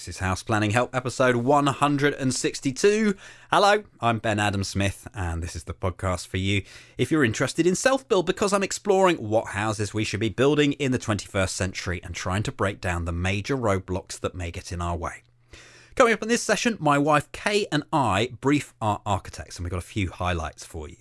This is House Planning Help episode 162. Hello, I'm Ben Adam Smith, and this is the podcast for you if you're interested in self-build, because I'm exploring what houses we should be building in the 21st century and trying to break down the major roadblocks that may get in our way. Coming up in this session, my wife Kay and I brief our architects, and we've got a few highlights for you.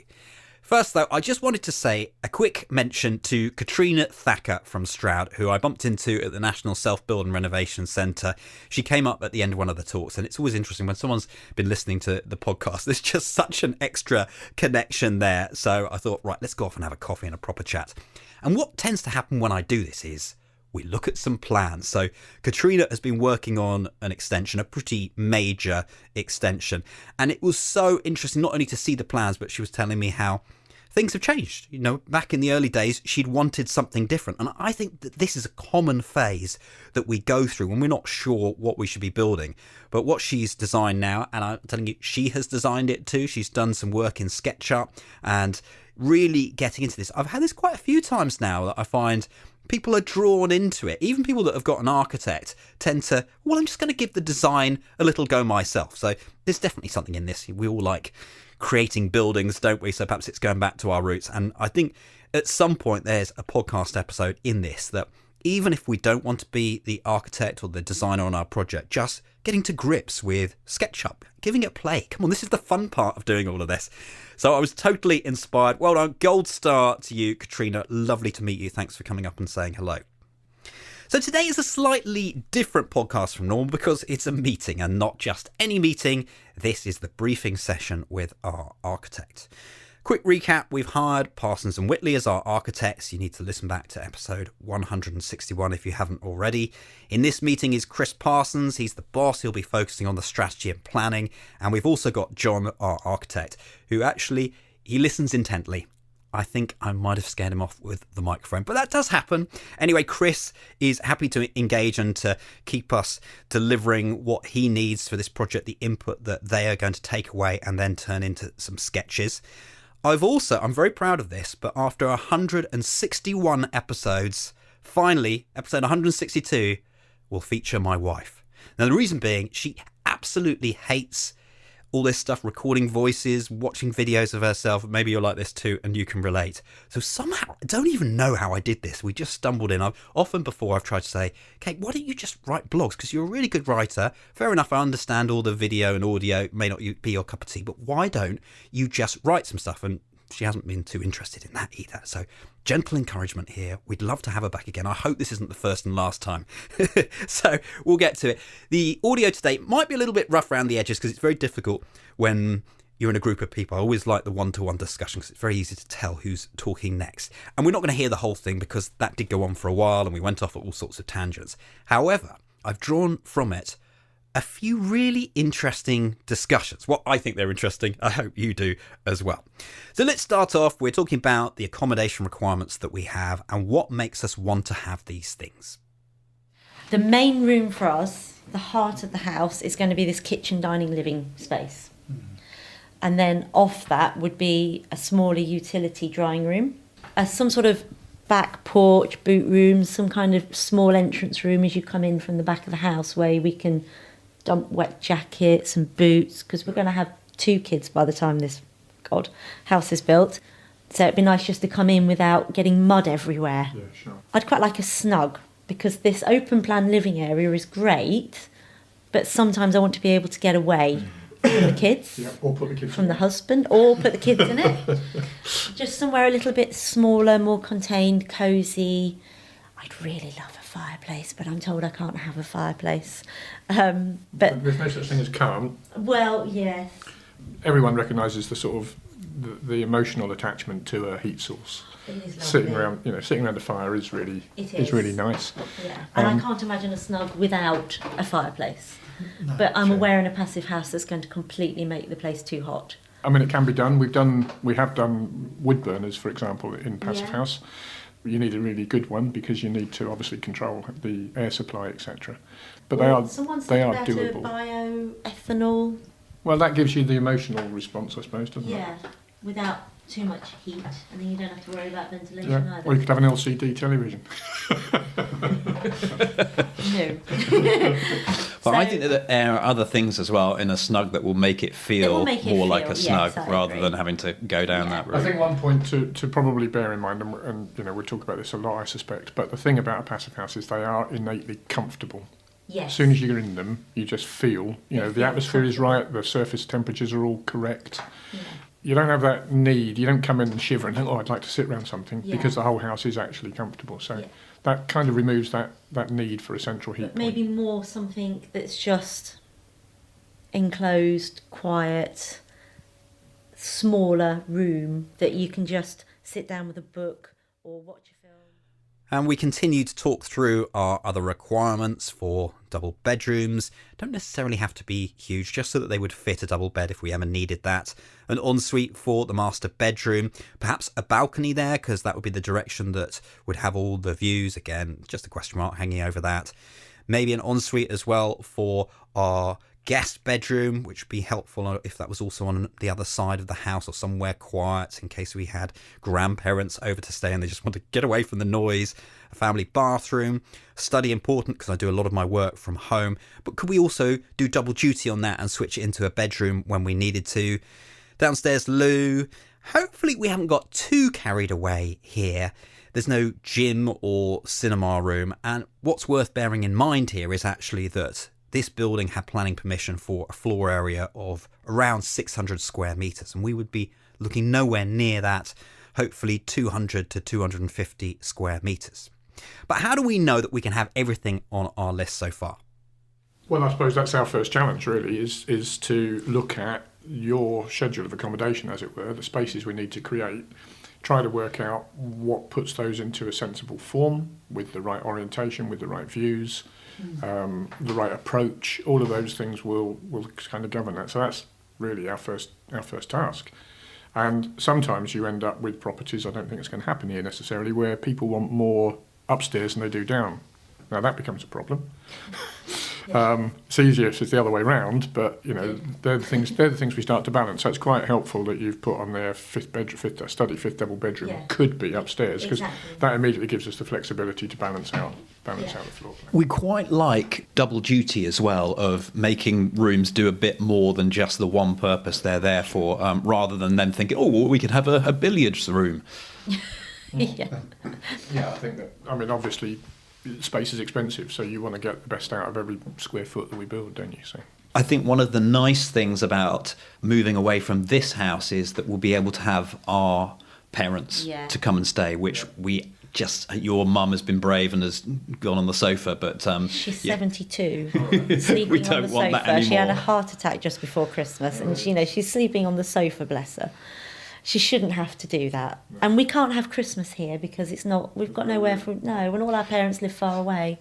First, though, I just wanted to say a quick mention to Katrina Thacker from Stroud, who I bumped into at the National Self-Build and Renovation Centre. She came up at the end of one of the talks, and it's always interesting when someone's been listening to the podcast. There's just such an extra connection there. So I thought, right, let's go off and have a coffee and a proper chat. And what tends to happen when I do this is we look at some plans. So Katrina has been working on an extension, a pretty major extension. And it was so interesting not only to see the plans, but she was telling me how things have changed. You know, back in the early days, she'd wanted something different. And I think that this is a common phase that we go through when we're not sure what we should be building. But what she's designed now, and I'm telling you, she has designed it too. She's done some work in SketchUp and really getting into this. I've had this quite a few times now that I find people are drawn into it. Even people that have got an architect tend to, well, I'm just going to give the design a little go myself. So there's definitely something in this. We all like creating buildings, don't we? So perhaps it's going back to our roots. And I think at some point there's a podcast episode in this that even if we don't want to be the architect or the designer on our project, just getting to grips with SketchUp, giving it a play. Come on, this is the fun part of doing all of this. So I was totally inspired. Well done. Gold star to you, Katrina. Lovely to meet you. Thanks for coming up and saying hello. So today is a slightly different podcast from normal because it's a meeting, and not just any meeting. This is the briefing session with our architect. Quick recap, we've hired Parsons Whittley as our architects. You need to listen back to episode 161 if you haven't already. In this meeting is Chris Parsons. He's the boss. He'll be focusing on the strategy and planning. And we've also got John, our architect, who actually, he listens intently. I think I might have scared him off with the microphone, but that does happen. Anyway, Chris is happy to engage and to keep us delivering what he needs for this project, the input that they are going to take away and then turn into some sketches. I'm very proud of this, but after 161 episodes, finally, episode 162 will feature my wife. Now, the reason being, she absolutely hates all this stuff, recording voices, watching videos of herself. Maybe you're like this too, and you can relate. So somehow, I don't even know how I did this. We just stumbled in. Often before I've tried to say, Kate, why don't you just write blogs? Because you're a really good writer. Fair enough, I understand all the video and audio may not be your cup of tea, but why don't you just write some stuff? And she hasn't been too interested in that either. So gentle encouragement here. We'd love to have her back again. I hope this isn't the first and last time. So we'll get to it. The audio today might be a little bit rough around the edges because it's very difficult when you're in a group of people. I always like the one-to-one discussion because it's very easy to tell who's talking next. And we're not going to hear the whole thing because that did go on for a while and we went off at all sorts of tangents. However, I've drawn from it a few really interesting discussions. Well, I think they're interesting. I hope you do as well. So let's start off. We're talking about the accommodation requirements that we have and what makes us want to have these things. The main room for us, the heart of the house, is going to be this kitchen, dining, living space. And then off that would be a smaller utility drawing room, some sort of back porch, boot room, some kind of small entrance room as you come in from the back of the house where we can dump wet jackets and boots, because we're going to have 2 kids by the time this house is built. So it'd be nice just to come in without getting mud everywhere. Yeah, sure. I'd quite like a snug, because this open plan living area is great, but sometimes I want to be able to get away from the kids, or put the kids from the husband, or put the kids in it. Just somewhere a little bit smaller, more contained, cosy. I'd really love a fireplace, but I'm told I can't have a fireplace. But there's no such thing as can't. Well, yes. Everyone recognises the sort of the emotional attachment to a heat source. It is lovely. Sitting around the fire is really nice. Yeah, and I can't imagine a snug without a fireplace. No, but I'm aware in a passive house that's going to completely make the place too hot. I mean, it can be done. We have done wood burners, for example, in passive house. You need a really good one because you need to obviously control the air supply, etc. But they are doable. Bioethanol. Well, that gives you the emotional response, I suppose, doesn't it? Yeah, without too much heat, and then you don't have to worry about ventilation Yeah. either. Or you could have an LCD television. No. But I think that there are other things as well in a snug that will make it feel more like a snug rather than having to go down that route. I think one point to probably bear in mind, and we'll talk about this a lot, I suspect, but the thing about a passive house is they are innately comfortable. Yes. As soon as you're in them, you just feel, the atmosphere is right, the surface temperatures are all correct. Yeah. You don't have that need, you don't come in and shiver and think, I'd like to sit around something, because the whole house is actually comfortable. So that kind of removes that need for a central heat point. Maybe more something that's just enclosed, quiet, smaller room that you can just sit down with a book or watch a film. And we continue to talk through our other requirements for double bedrooms. Don't necessarily have to be huge, just so that they would fit a double bed if we ever needed that. An ensuite for the master bedroom, perhaps a balcony there, because that would be the direction that would have all the views. Again, just a question mark hanging over that. Maybe an ensuite as well for our guest bedroom, which would be helpful if that was also on the other side of the house or somewhere quiet in case we had grandparents over to stay and they just want to get away from the noise. A family bathroom, study important because I do a lot of my work from home, but could we also do double duty on that and switch it into a bedroom when we needed to? Downstairs loo. Hopefully we haven't got too carried away here. There's no gym or cinema room, and what's worth bearing in mind here is actually that this building had planning permission for a floor area of around 600 square metres, and we would be looking nowhere near that, hopefully 200 to 250 square metres. But how do we know that we can have everything on our list so far? Well, I suppose that's our first challenge, really, is to look at your schedule of accommodation, as it were, the spaces we need to create, try to work out what puts those into a sensible form with the right orientation, with the right views, the right approach. All of those things will kind of govern that. So that's really our first task. And sometimes you end up with properties, I don't think it's going to happen here necessarily, where people want more upstairs than they do down. Now that becomes a problem. It's easier if it's the other way round, but they're the things we start to balance. So it's quite helpful that you've put on there fifth double bedroom could be upstairs, because that immediately gives us the flexibility to balance out the floor plan. We quite like double duty as well, of making rooms do a bit more than just the one purpose they're there for, rather than then thinking, we could have a billiards room. Yeah, I think that. I mean, obviously, space is expensive, so you want to get the best out of every square foot that we build, don't you? So I think one of the nice things about moving away from this house is that we'll be able to have our parents to come and stay, which we just, your mum has been brave and has gone on the sofa, but she's 72, sleeping on the sofa. She had a heart attack just before Christmas, and she's sleeping on the sofa, bless her. She shouldn't have to do that. And we can't have Christmas here because we've got nowhere when all our parents live far away.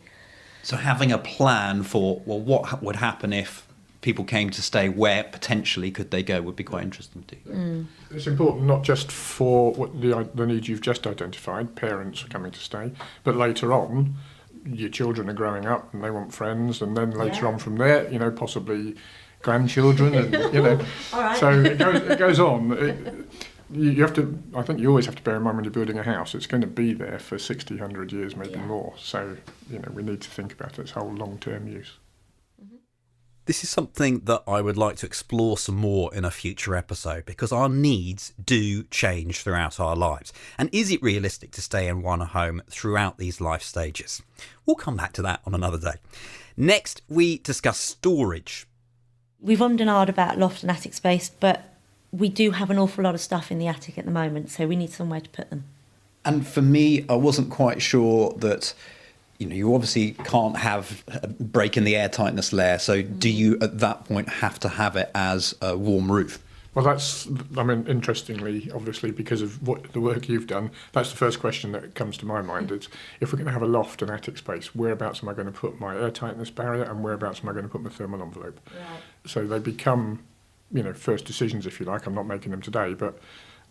So having a plan for, what would happen if people came to stay, where potentially could they go, would be quite interesting too. It's important not just for the needs you've just identified, parents are coming to stay, but later on, your children are growing up and they want friends, and then later on from there, possibly grandchildren, and All right. So it goes on. You have to. I think you always have to bear in mind when you're building a house, it's going to be there for 60, 100 years, maybe more. So we need to think about its whole long-term use. This is something that I would like to explore some more in a future episode, because our needs do change throughout our lives. And is it realistic to stay in one home throughout these life stages? We'll come back to that on another day. Next, we discuss storage. We've ummed and ahed about loft and attic space, but we do have an awful lot of stuff in the attic at the moment, so we need somewhere to put them. And for me, I wasn't quite sure that, you obviously can't have a break in the airtightness layer, so do you at that point have to have it as a warm roof? Well, interestingly, obviously, because of the work you've done, that's the first question that comes to my mind. It's, if we're going to have a loft and attic space, whereabouts am I going to put my airtightness barrier, and whereabouts am I going to put my thermal envelope? Right. So they become, first decisions, if you like. I'm not making them today, but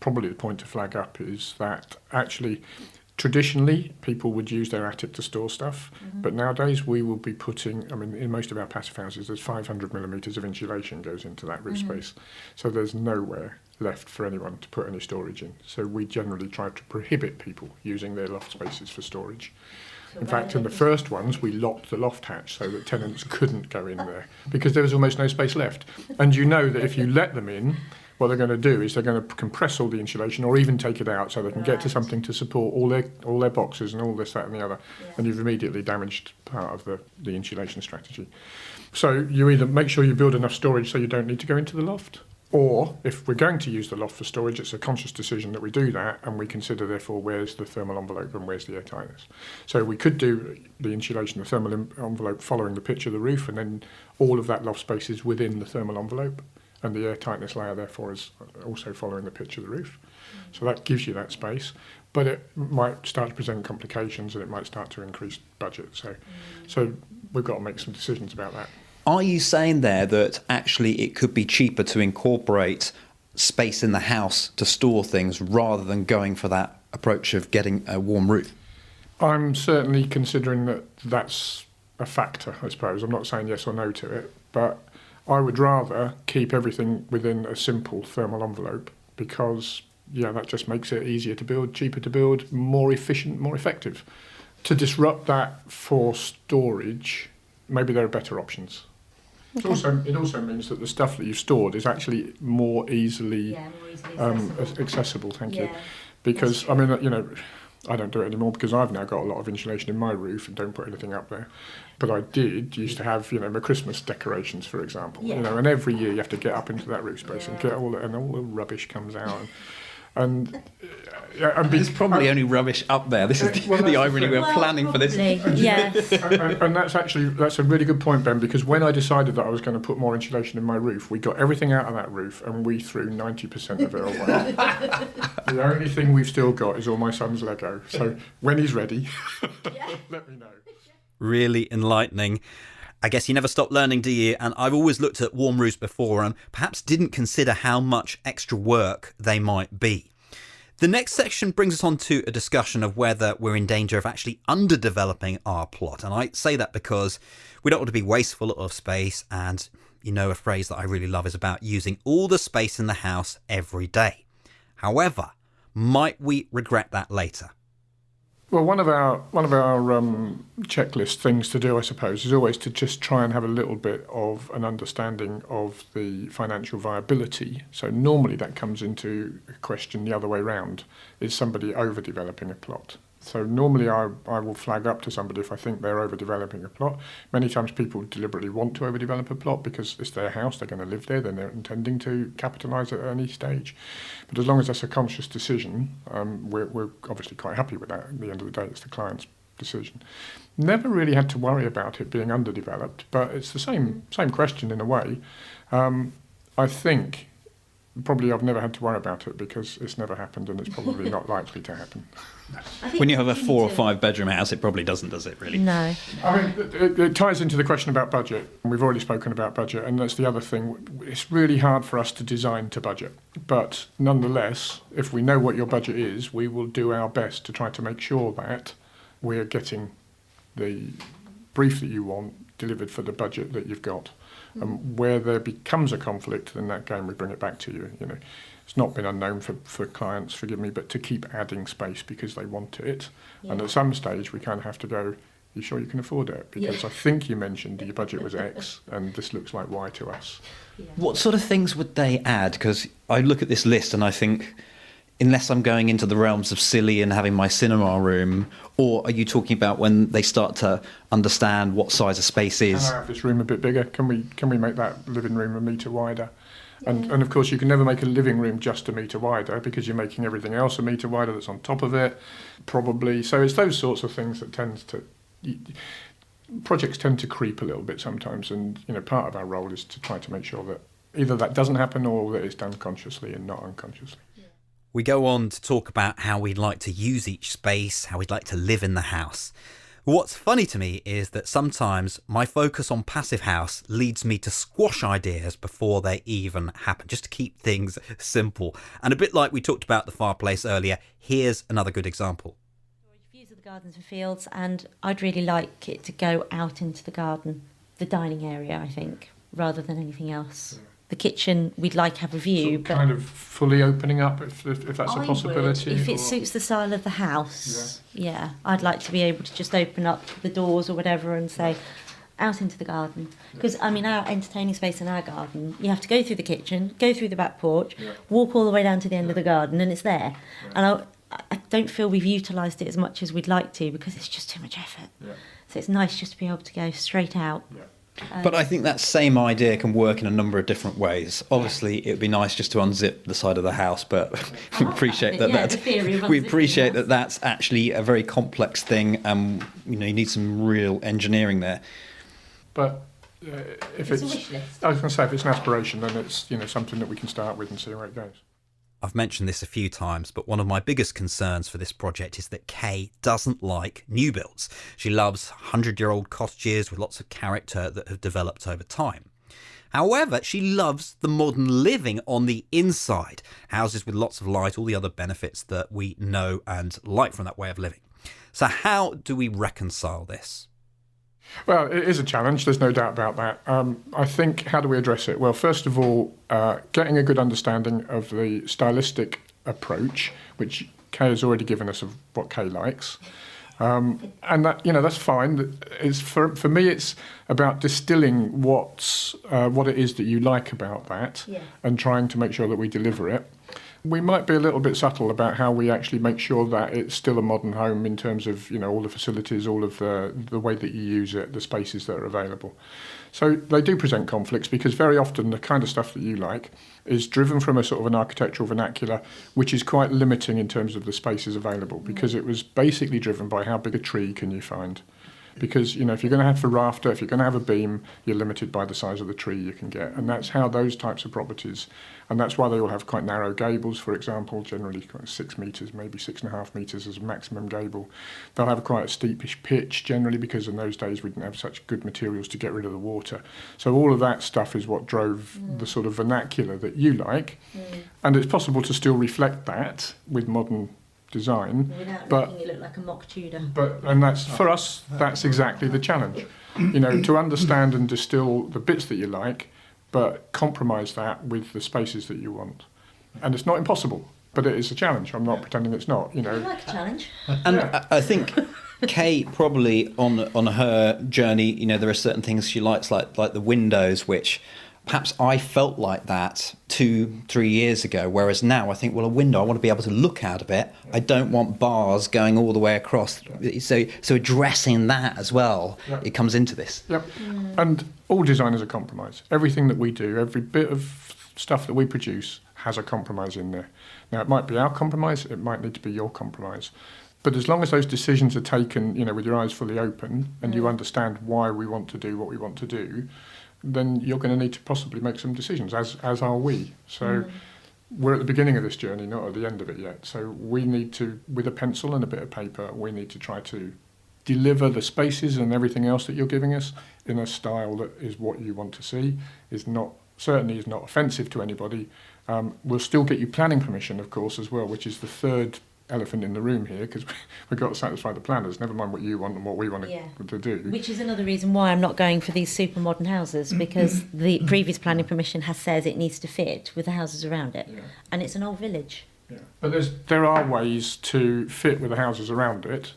probably the point to flag up is that actually Traditionally, people would use their attic to store stuff, but nowadays we will be putting, in most of our passive houses, there's 500 millimetres of insulation goes into that roof space. So there's nowhere left for anyone to put any storage in. So we generally try to prohibit people using their loft spaces for storage. In fact, in the first ones, we locked the loft hatch so that tenants couldn't go in there because there was almost no space left. And you know that if you let them in, what they're going to do is they're going to compress all the insulation or even take it out so they can get to something to support all their boxes and all this, that and the other. Yeah. And you've immediately damaged part of the insulation strategy. So you either make sure you build enough storage so you don't need to go into the loft, or if we're going to use the loft for storage, it's a conscious decision that we do that and we consider, therefore, where's the thermal envelope and where's the air tightness. So we could do the insulation, the thermal envelope following the pitch of the roof, and then all of that loft space is within the thermal envelope. And the air tightness layer, therefore, is also following the pitch of the roof. So that gives you that space, but it might start to present complications and it might start to increase budget. So we've got to make some decisions about that. Are you saying there that actually it could be cheaper to incorporate space in the house to store things rather than going for that approach of getting a warm roof? I'm certainly considering that that's a factor, I suppose. I'm not saying yes or no to it, but I would rather keep everything within a simple thermal envelope because, that just makes it easier to build, cheaper to build, more efficient, more effective. To disrupt that for storage, maybe there are better options. Okay. It also means that the stuff that you've stored is actually more easily accessible. Thank you. Because, I don't do it anymore because I've now got a lot of insulation in my roof and don't put anything up there. But I used to have, my Christmas decorations, for example, and every year you have to get up into that roof space and get all the rubbish comes out. And there's probably only rubbish up there. This is the irony. We're planning for this. Yes. and that's a really good point, Ben, because when I decided that I was going to put more insulation in my roof, we got everything out of that roof and we threw 90% of it away. The only thing we've still got is all my son's Lego. So when he's ready, let me know. Really enlightening. I guess you never stop learning, do you? And I've always looked at warm roofs before and perhaps didn't consider how much extra work they might be. The next section brings us on to a discussion of whether we're in danger of actually underdeveloping our plot. And I say that because we don't want to be wasteful of space. And, a phrase that I really love is about using all the space in the house every day. However, might we regret that later? Well, one of our checklist things to do, I suppose, is always to just try and have a little bit of an understanding of the financial viability. So normally that comes into a question the other way round. Is somebody overdeveloping a plot? So normally I will flag up to somebody if I think they're overdeveloping a plot. Many times people deliberately want to overdevelop a plot because it's their house, they're going to live there, then they're intending to capitalise at any stage. But as long as that's a conscious decision, we're obviously quite happy with that. At the end of the day, it's the client's decision. Never really had to worry about it being underdeveloped, but it's the same question in a way. I think probably I've never had to worry about it because it's never happened and it's probably not likely to happen. When you have a 4 or 5 bedroom house, it probably doesn't, does it, really? No. It ties into the question about budget. We've already spoken about budget, and that's the other thing. It's really hard for us to design to budget. But nonetheless, if we know what your budget is, we will do our best to try to make sure that we're getting the brief that you want delivered for the budget that you've got. Where there becomes a conflict, then that game we bring it back to you. It's not been unknown for clients, forgive me, but to keep adding space because they want it. Yeah. And at some stage we kind of have to go, you sure you can afford it? Because I think you mentioned your budget was X and this looks like Y to us. Yeah. What sort of things would they add? Because I look at this list and I think, unless I'm going into the realms of silly and having my cinema room, or are you talking about when they start to understand what size a space is? Can I have this room a bit bigger? Can we make that living room a metre wider? And of course you can never make a living room just a metre wider because you're making everything else a metre wider that's on top of it, probably. So it's those sorts of things that projects tend to creep a little bit sometimes, and part of our role is to try to make sure that either that doesn't happen or that it's done consciously and not unconsciously. We go on to talk about how we'd like to use each space, how we'd like to live in the house. What's funny to me is that sometimes my focus on passive house leads me to squash ideas before they even happen, just to keep things simple. And a bit like we talked about the fireplace earlier, here's another good example. gardens and fields, and I'd really like it to go out into the garden, the dining area, I think, rather than anything else. Yeah. The kitchen, we'd like to have a view, but kind of fully opening up if that's a possibility. If it suits the style of the house, yeah, I'd like to be able to just open up the doors or whatever and say, out into the garden. Because, I mean, our entertaining space in our garden, you have to go through the kitchen, go through the back porch, walk all the way down to the end of the garden, and it's there. And I don't feel we've utilised it as much as we'd like to because it's just too much effort. So it's nice just to be able to go straight out. But I think that same idea can work in a number of different ways. Obviously, it would be nice just to unzip the side of the house, but we appreciate that that's actually a very complex thing. You need some real engineering there. But if it's a wish list. I was going to say, if it's an aspiration, then it's something that we can start with and see where it goes. I've mentioned this a few times, but one of my biggest concerns for this project is that Kay doesn't like new builds. She loves 100-year-old cottages with lots of character that have developed over time. However, she loves the modern living on the inside, houses with lots of light, all the other benefits that we know and like from that way of living. So how do we reconcile this? Well, it is a challenge, there's no doubt about that. I think, how do we address it? Well, first of all, getting a good understanding of the stylistic approach, which Kay has already given us of what Kay likes. And that, that's fine. It's for me, it's about distilling what it is that you like about that and trying to make sure that we deliver it. We might be a little bit subtle about how we actually make sure that it's still a modern home in terms of, all the facilities, all of the way that you use it, the spaces that are available. So they do present conflicts because very often the kind of stuff that you like is driven from a sort of an architectural vernacular, which is quite limiting in terms of the spaces available because it was basically driven by how big a tree can you find. Because, if you're going to have a rafter, if you're going to have a beam, you're limited by the size of the tree you can get. And that's how those types of properties, and that's why they all have quite narrow gables, for example, generally 6 metres, maybe 6.5 metres as a maximum gable. They'll have quite a steepish pitch, generally, because in those days we didn't have such good materials to get rid of the water. So all of that stuff is what drove the sort of vernacular that you like. And it's possible to still reflect that with modern design, but making it look like a mock Tudor. And that's for us. That's exactly the challenge. To understand and distill the bits that you like, but compromise that with the spaces that you want. And it's not impossible, but it is a challenge. I'm not pretending it's not. I like a challenge. And I think Kay probably on her journey, there are certain things she likes, like the windows, which perhaps I felt like that 2-3 years ago, whereas now I think, well, a window, I want to be able to look out of it. I don't want bars going all the way across. So addressing that as well, it comes into this. Yep. And all design is a compromise. Everything that we do, every bit of stuff that we produce has a compromise in there. Now, it might be our compromise, it might need to be your compromise. But as long as those decisions are taken, with your eyes fully open and you understand why we want to do what we want to do, then you're going to need to possibly make some decisions, as are we. So we're at the beginning of this journey, not at the end of it yet. So we need to, with a pencil and a bit of paper, we need to try to deliver the spaces and everything else that you're giving us in a style that is what you want to see, certainly is not offensive to anybody. We'll still get you planning permission, of course, as well, which is the third elephant in the room here, because we've got to satisfy the planners, never mind what you want and what we want to do. Which is another reason why I'm not going for these super modern houses, because the previous planning permission says it needs to fit with the houses around it, and it's an old village. But there are ways to fit with the houses around it,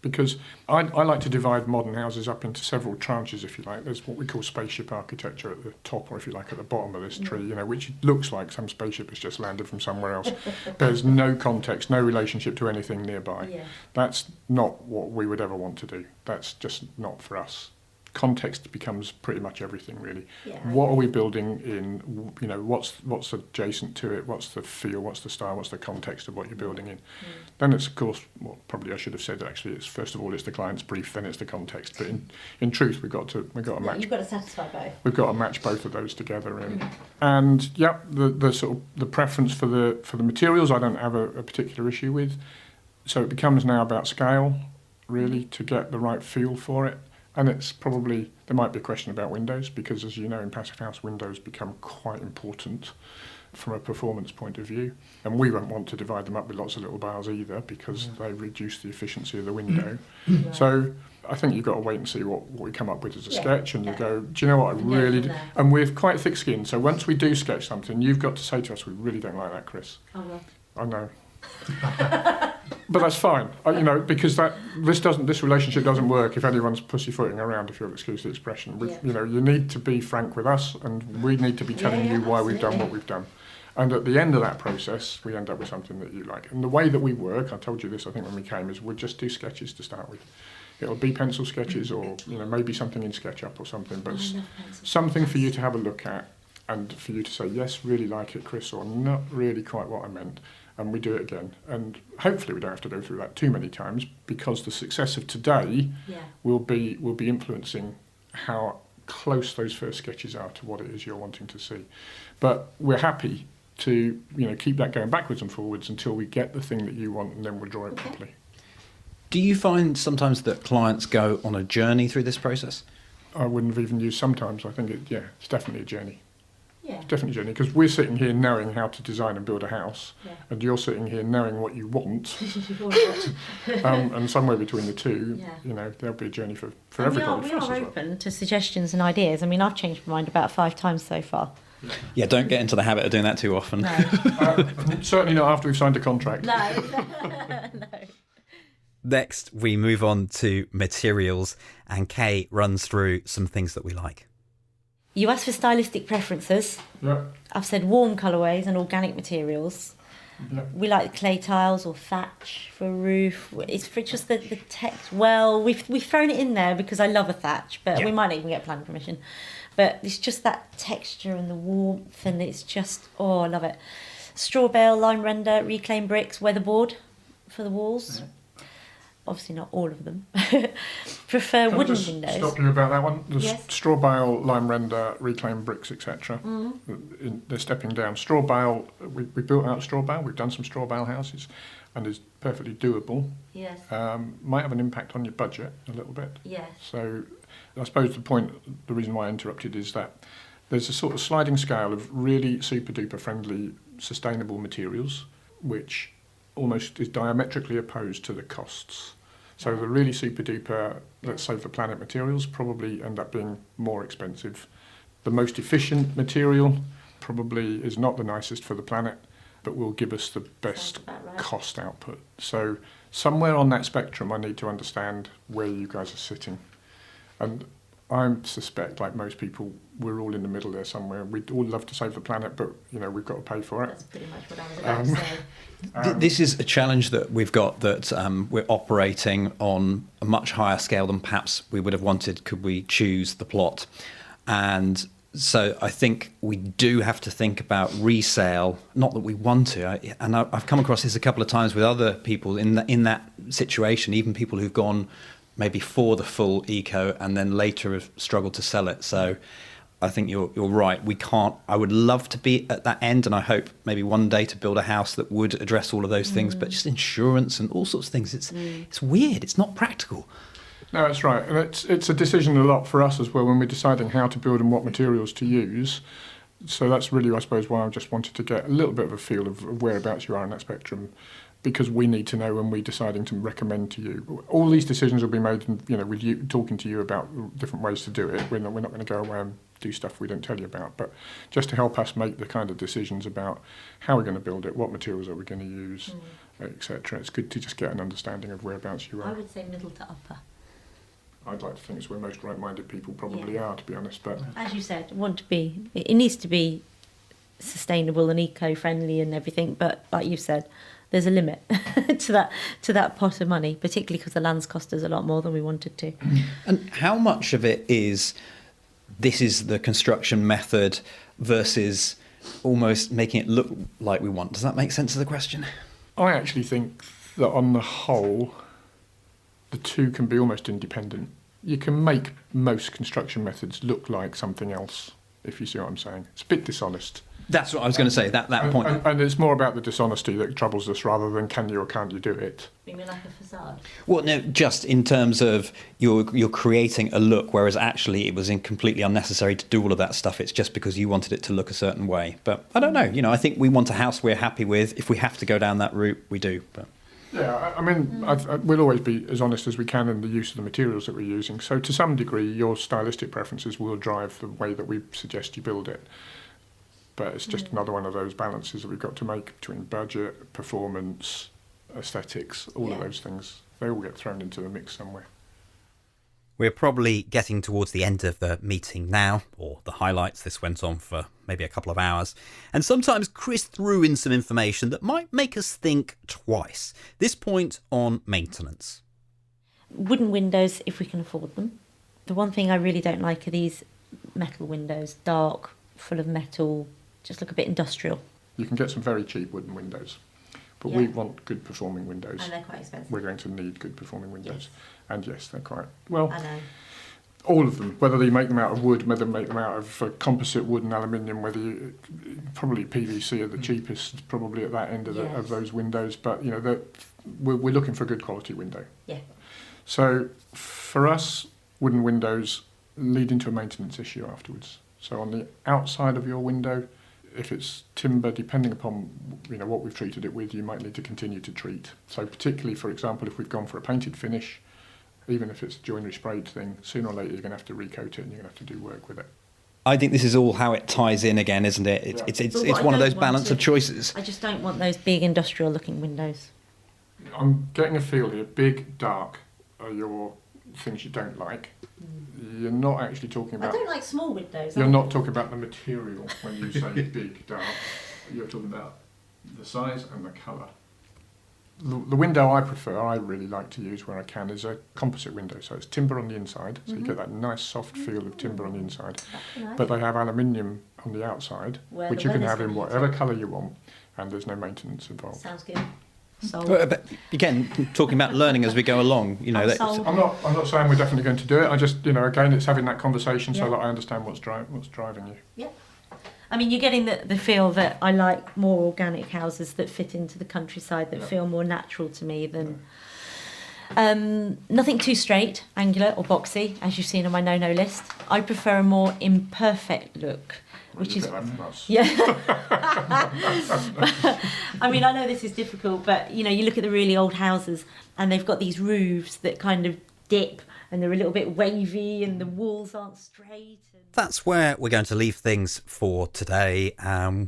because I like to divide modern houses up into several tranches, if you like. There's what we call spaceship architecture at the top, or if you like, at the bottom of this tree, which looks like some spaceship has just landed from somewhere else. There's no context, no relationship to anything nearby. That's not what we would ever want to do. That's just not for us. Context becomes pretty much everything, really. What are we building in? What's adjacent to it? What's the feel? What's the style? What's the context of what you're building in? Then it's, of course, probably I should have said actually. It's first of all, it's the client's brief, then it's the context. But in truth, we've got to match. You've got to satisfy both. We've got to match both of those together, really. And the sort of the preference for the materials, I don't have a particular issue with. So it becomes now about scale, really, to get the right feel for it. And it's probably, there might be a question about windows, because as you know, in Passive House, windows become quite important. from a performance point of view. And we won't want to divide them up with lots of little bars either, because they reduce the efficiency of the window. Right. So I think you've got to wait and see what we come up with as a sketch, and you go, do you know what, I And go really from do? there. And we're quite thick-skinned, so once we do sketch something, you've got to say to us, we really don't like that, Chris. Oh, well. I know. But that's fine, because this relationship doesn't work if anyone's pussyfooting around, if you'll excuse the expression. You need to be frank with us, and we need to be telling you why we've done what we've done. And at the end of that process, we end up with something that you like. And the way that we work, I told you this, I think, when we came, is we'll just do sketches to start with. It'll be pencil sketches, or maybe something in SketchUp or something, but something for you to have a look at, and for you to say, yes, really like it, Chris, or not really quite what I meant. And we do it again. And hopefully we don't have to go through that too many times, because the success of today will be influencing how close those first sketches are to what it is you're wanting to see. But we're happy to keep that going backwards and forwards until we get the thing that you want, and then we'll draw it properly. Do you find sometimes that clients go on a journey through this process? I wouldn't have even used sometimes. I think it's definitely a journey. Yeah. It's definitely a journey, because we're sitting here knowing how to design and build a house, and you're sitting here knowing what you want, and somewhere between the two, there'll be a journey for everybody. We are open to suggestions and ideas. I mean, I've changed my mind about 5 times so far. Yeah, don't get into the habit of doing that too often. No. Certainly not after we've signed a contract. No. No. Next, we move on to materials, and Kay runs through some things that we like. You asked for stylistic preferences. Yeah. I've said warm colourways and organic materials. Yeah. We like clay tiles or thatch for a roof. It's for just the text. Well, we've thrown it in there because I love a thatch, but we might even get planning permission. But it's just that texture and the warmth, and it's just, I love it. Straw bale, lime render, reclaimed bricks, weatherboard for the walls. Yeah. Obviously not all of them. Prefer Can wooden I just windows. stop you about that one? The Yes. straw bale, lime render, reclaimed bricks, etc. They're stepping down. Straw bale, we built out straw bale. We've done some straw bale houses, and it's perfectly doable. Yes. Might have an impact on your budget a little bit. Yes. So I suppose the reason why I interrupted is that there's a sort of sliding scale of really super duper friendly, sustainable materials, which almost is diametrically opposed to the costs. So the really super duper, let's say for planet materials, probably end up being more expensive. The most efficient material probably is not the nicest for the planet, but will give us the best cost output. So somewhere on that spectrum, I need to understand where you guys are sitting. And I suspect, like most people, we're all in the middle there somewhere. We'd all love to save the planet, but we've got to pay for it. That's pretty much what I was about to say. This is a challenge that we've got, that we're operating on a much higher scale than perhaps we would have wanted could we choose the plot. And so I think we do have to think about resale, not that we want to. And I've come across this a couple of times with other people in that situation, even people who've gone maybe for the full eco and then later have struggled to sell it. So I think you're right. We can't. I would love to be at that end, and I hope maybe one day to build a house that would address all of those things. But just insurance and all sorts of things, it's weird. It's not practical. No, that's right. And it's a decision a lot for us as well when we're deciding how to build and what materials to use. So that's really, I suppose, why I just wanted to get a little bit of a feel of whereabouts you are on that spectrum, because we need to know when we're deciding to recommend to you. All these decisions will be made, with you talking to you about different ways to do it. We're not going to go away and do stuff we don't tell you about, but just to help us make the kind of decisions about how we're going to build it, what materials are we going to use, etc. It's good to just get an understanding of whereabouts you are. I would say middle to upper. I'd like to think it's where most right-minded people probably are, to be honest. But as you said, it needs to be sustainable and eco-friendly and everything. But like you said, there's a limit to that pot of money, particularly because the land's cost us a lot more than we wanted to. And how much of it is this is the construction method versus almost making it look like we want? Does that make sense of the question? I actually think that on the whole, the two can be almost independent. You can make most construction methods look like something else, if you see what I'm saying. It's a bit dishonest. That's what I was going to say, that point. And it's more about the dishonesty that troubles us rather than can you or can't you do it. You mean like a facade? Well, no, just in terms of you're creating a look, whereas actually it was completely unnecessary to do all of that stuff. It's just because you wanted it to look a certain way. But I don't know, I think we want a house we're happy with. If we have to go down that route, we do. But yeah, I mean, we'll always be as honest as we can in the use of the materials that we're using. So to some degree, your stylistic preferences will drive the way that we suggest you build it. But it's just another one of those balances that we've got to make between budget, performance, aesthetics, all of those things. They all get thrown into the mix somewhere. We're probably getting towards the end of the meeting now, or the highlights. This went on for maybe a couple of hours. And sometimes Chris threw in some information that might make us think twice. This point on maintenance. Wooden windows, if we can afford them. The one thing I really don't like are these metal windows, dark, full of metal, just look a bit industrial. You can get some very cheap wooden windows. But we want good performing windows. And they're quite expensive. We're going to need good performing windows. Yes. And yes, they're quite, well, I know. All of them, whether you make them out of wood, whether you make them out of composite wood and aluminium, probably PVC are the cheapest, probably at that end of those windows. But, we're looking for a good quality window. Yeah. So for us, wooden windows lead into a maintenance issue afterwards. So on the outside of your window, if it's timber, depending upon what we've treated it with, you might need to continue to treat. So particularly, for example, if we've gone for a painted finish, even if it's a joinery sprayed thing, sooner or later you're going to have to recoat it and you're going to have to do work with it. I think this is all how it ties in again, isn't it? It's one of those balance of choices. I just don't want those big industrial looking windows. I'm getting a feel here, big, dark are your things you don't like. You're not actually talking about... I don't like small windows. You're not talking about the material when you say big, dark. You're talking about the size and the colour. The window I prefer, I really like to use where I can, is a composite window. So it's timber on the inside, so you get that nice soft feel of timber on the inside. Nice. But they have aluminium on the outside, which you can have in whatever colour you want, and there's no maintenance involved. Sounds good. But again, talking about learning as we go along, I'm not saying we're definitely going to do it. I just, again, it's having that conversation so that I understand what's driving you. Yeah. I mean, you're getting the feel that I like more organic houses that fit into the countryside, that feel more natural to me than... nothing too straight, angular or boxy, as you've seen on my no-no list. I prefer a more imperfect look, which is... Yeah. I mean, I know this is difficult, but, you look at the really old houses and they've got these roofs that kind of dip and they're a little bit wavy and the walls aren't straight. That's where we're going to leave things for today.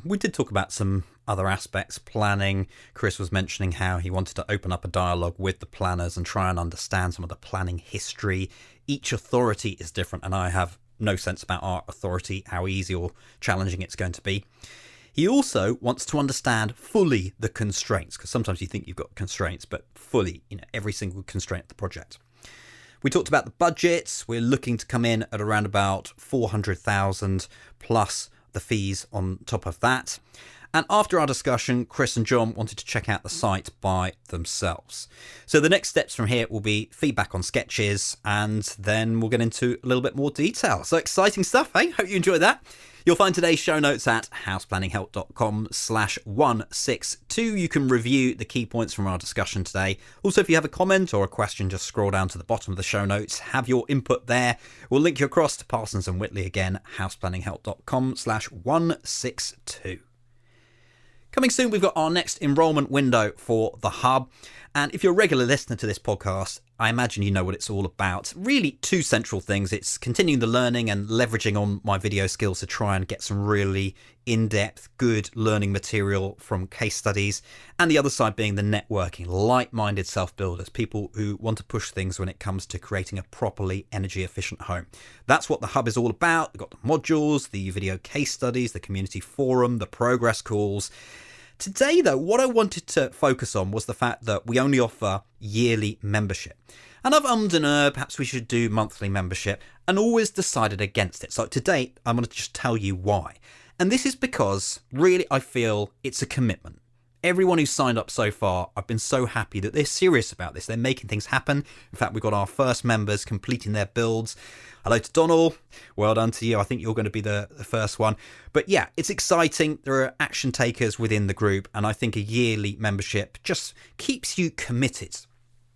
We did talk about some other aspects, planning. Chris was mentioning how he wanted to open up a dialogue with the planners and try and understand some of the planning history. Each authority is different, and I have no sense about our authority, how easy or challenging it's going to be. He also wants to understand fully the constraints, because sometimes you think you've got constraints, but fully, every single constraint of the project. We talked about the budgets. We're looking to come in at around about 400,000 plus the fees on top of that. And after our discussion, Chris and John wanted to check out the site by themselves. So the next steps from here will be feedback on sketches, and then we'll get into a little bit more detail. So exciting stuff, eh? Hope you enjoyed that. You'll find today's show notes at houseplanninghelp.com/162. You can review the key points from our discussion today. Also, if you have a comment or a question, just scroll down to the bottom of the show notes. Have your input there. We'll link you across to Parsons and Whitley again, houseplanninghelp.com/162. Coming soon, we've got our next enrolment window for the Hub. And if you're a regular listener to this podcast, I imagine you know what it's all about. Really, two central things. It's continuing the learning and leveraging on my video skills to try and get some really in-depth, good learning material from case studies. And the other side being the networking, like-minded self-builders, people who want to push things when it comes to creating a properly energy-efficient home. That's what the Hub is all about. We've got the modules, the video case studies, the community forum, the progress calls. Today, though, what I wanted to focus on was the fact that we only offer yearly membership. And I've ummed and erred, perhaps we should do monthly membership, and always decided against it. So today, I'm going to just tell you why. And this is because, really, I feel it's a commitment. everyone who's signed up so far, I've been so happy that they're serious about this. They're making things happen. In fact, we've got our first members completing their builds. Hello to Donald. Well done to you. I think you're going to be the first one. But yeah, it's exciting. There are action takers within the group, and I think a yearly membership just keeps you committed.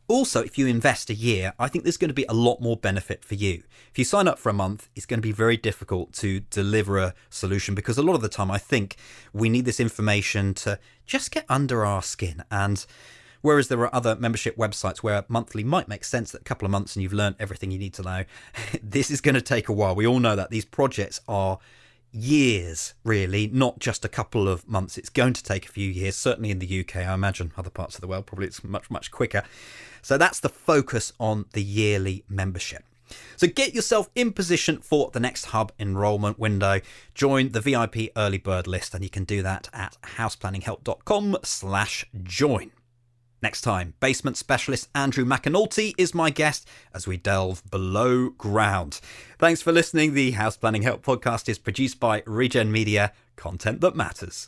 Also, if you invest a year, I think there's going to be a lot more benefit for you. If you sign up for a month, it's going to be very difficult to deliver a solution, because a lot of the time I think we need this information to just get under our skin. And whereas there are other membership websites where monthly might make sense, that a couple of months and you've learned everything you need to know, this is going to take a while. We all know that these projects are years, really, not just a couple of months. It's going to take a few years, certainly in the UK. I imagine other parts of the world probably it's much, much quicker. So that's the focus on the yearly membership. So get yourself in position for the next hub enrolment window. Join the VIP early bird list, and you can do that at houseplanninghelp.com/join. Next time, basement specialist Andrew McAnulty is my guest as we delve below ground. Thanks for listening. The House Planning Help podcast is produced by Regen Media, content that matters.